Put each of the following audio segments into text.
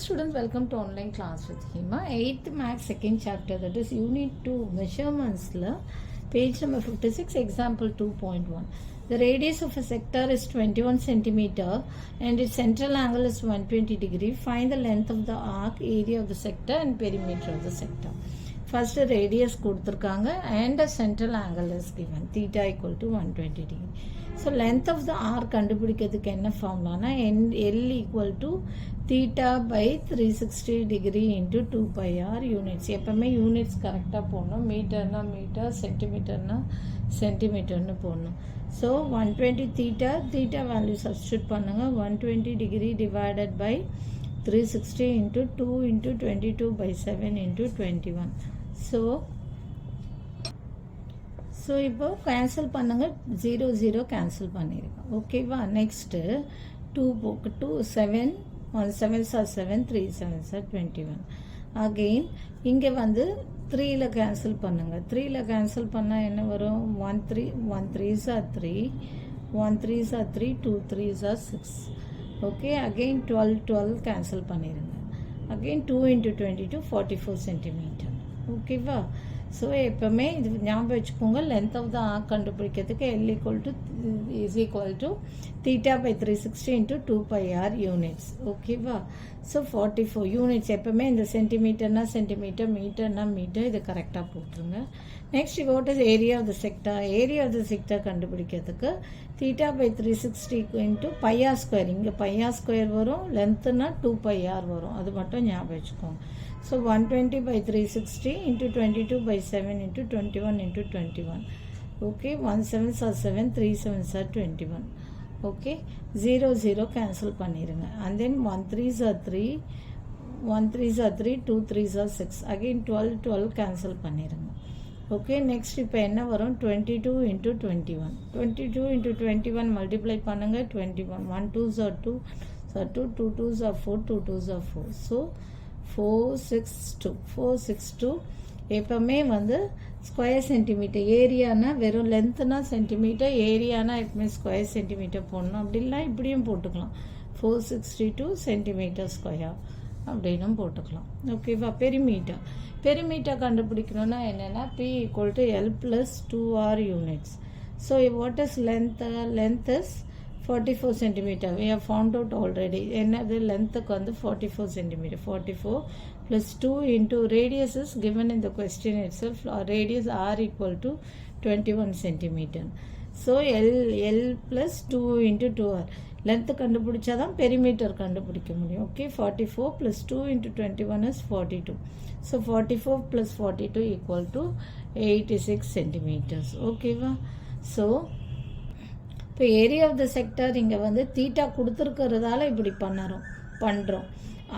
Students, welcome to online class with Hima. 8th math second chapter, that is unit 2 measurements la page number 56, example 2.1. The radius of a sector is 21 centimeter and its central angle is 120 degree. Find the length of the arc, area of the sector and perimeter of the sector. First radius கொடுத்திருக்காங்க and a central angle is given, theta equal to 120 degree. So length of the arc கண்டுபிடிக்கிறதுக்கு என்ன ஃபார்முலானா L equal to theta by 360 degree into 2 pi r units. எப்பவுமே units கரெக்டாக போடணும், மீட்டர்னா metre, சென்டிமீட்டர்னா சென்டிமீட்டர்னு போடணும். So 120 theta value substitute பண்ணுங்க. 120 degree divided by 360 into 2 into 22 by 7 into 21. So இப்போ cancel பண்ணுங்க, 0 cancel பண்ணிடுங்க. ஓகேவா? Next 2 7 1 7s are 7 3 7s are 21. Again இங்கே வந்து 3ல கேன்சல் பண்ணுங்க. 3ல கேன்சல் பண்ணால் என்ன வரும்? 1 3s are 3 1 3s are 3 2 3s are 6. Okay, again 12 cancel பண்ணிடுங்க. Again 2 into 22 44 centimetre. ஓகேவா? ஸோ எப்போவுமே இது ஞாபகம் வச்சுக்கோங்க, லென்த் ஆஃப் த ஆர்க் கண்டுபிடிக்கிறதுக்கு L is equal to theta by 360 into 2 pi r units. ஓகேவா? So 44 units. எப்போவுமே இந்த சென்டிமீட்டர்னா சென்டிமீட்டர், மீட்டர்னா மீட்டர், இது கரெக்டாக போட்டுருங்க. Next what is area of the sector? Area of the sector கண்டுபிடிக்கிறதுக்கு theta by 360 into pi r square. இங்கே pi r ஸ்கொயர் வரும், லென்த்துனா 2 pi r வரும், அது மட்டும் ஞாபகம் வச்சுக்கோங்க. So 120 by 360 into 22 by 7 into 21 into 21. Okay, 1 7s are 7, 3 7s are 21. Okay, 0 cancel பண்ணிருங்க. And then 1 3s are 3, 1 3s are 3, 2 3s are 6. Again 12 cancel பண்ணிருங்க. Okay, next இப்போ என்ன வரும்? 22 into 21. 22 into 21 multiply பண்ணுங்க. 21. 1 2s are 2, 2 2s are 4, 2 2s are 4. So 462 எப்பவுமே வந்து square centimetre. ஏரியானா வெறும் லென்த்னா centimetre, ஏரியானா எப்பவுமே ஸ்கொயர் சென்டிமீட்டர் போடணும். அப்படிலாம் இப்படியும் போட்டுக்கலாம், 462 சென்டிமீட்டர் ஸ்கொயர் அப்படின்னும் போட்டுக்கலாம். ஓகேவா? பெரிமீட்டர் கண்டுபிடிக்கணும்னா என்னென்னா P equal to L plus 2R units. So what is length? Length is 44 centimeter. We have found out already. என்னது லென்த்துக்கு வந்து 44 centimeter. 44 plus 2 into radius is given in the question itself. Radius R equal to 21 centimeter. So L plus 2 into 2R. Length கண்டுபிடிச்சாதான் perimeter கண்டுபிடிக்க முடியும். Okay, 44 plus 2 into 21 is 42. So 44 plus 42 equal to 86 centimeters. ஓகேவா? So இப்போ area of the sector இங்கே வந்து theta கொடுத்துருக்கிறதால இப்படி பண்ணுறோம்.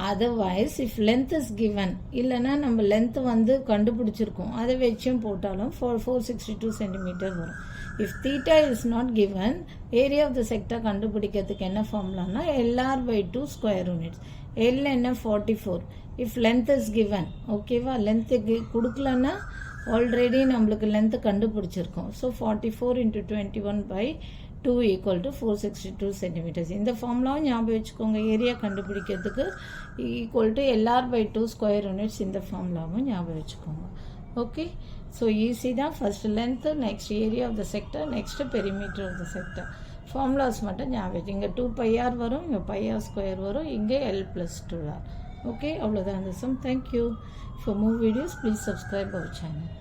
Otherwise if length is given, இல்லைன்னா நம்ம லென்த்து வந்து கண்டுபிடிச்சிருக்கோம், அதை வச்சும் போட்டாலும் 462 சென்டிமீட்டர் வரும். If theta is not given, area of the sector கண்டுபிடிக்கிறதுக்கு என்ன ஃபார்முலானா LR by 2 square units. L என்ன? 44. If length is given. ஓகேவா? லென்த்து கொடுக்கலன்னா ஆல்ரெடி நம்மளுக்கு லென்த்து கண்டுபிடிச்சிருக்கோம். So 44 into 21 by 2 equal to 462 centimeters. இந்த ஃபார்முலாவும் ஞாபகம் வச்சுக்கோங்க. ஏரியா கண்டுபிடிக்கிறதுக்கு equal to LR by 2 square units, இந்த ஃபார்முலாவும் ஞாபகம் வச்சுக்கோங்க. ஓகே, ஸோ ஈஸி தான். First length, next area of the sector, next perimeter of the sector. Formulas மட்டும் ஞாபகம். இங்கே 2 pi r வரும், இங்கே pi r ஸ்கொயர் வரும், இங்கே L plus 2R. ஓகே, அவ்வளோதான் இந்த sum. Thank you. For more videos please subscribe our channel.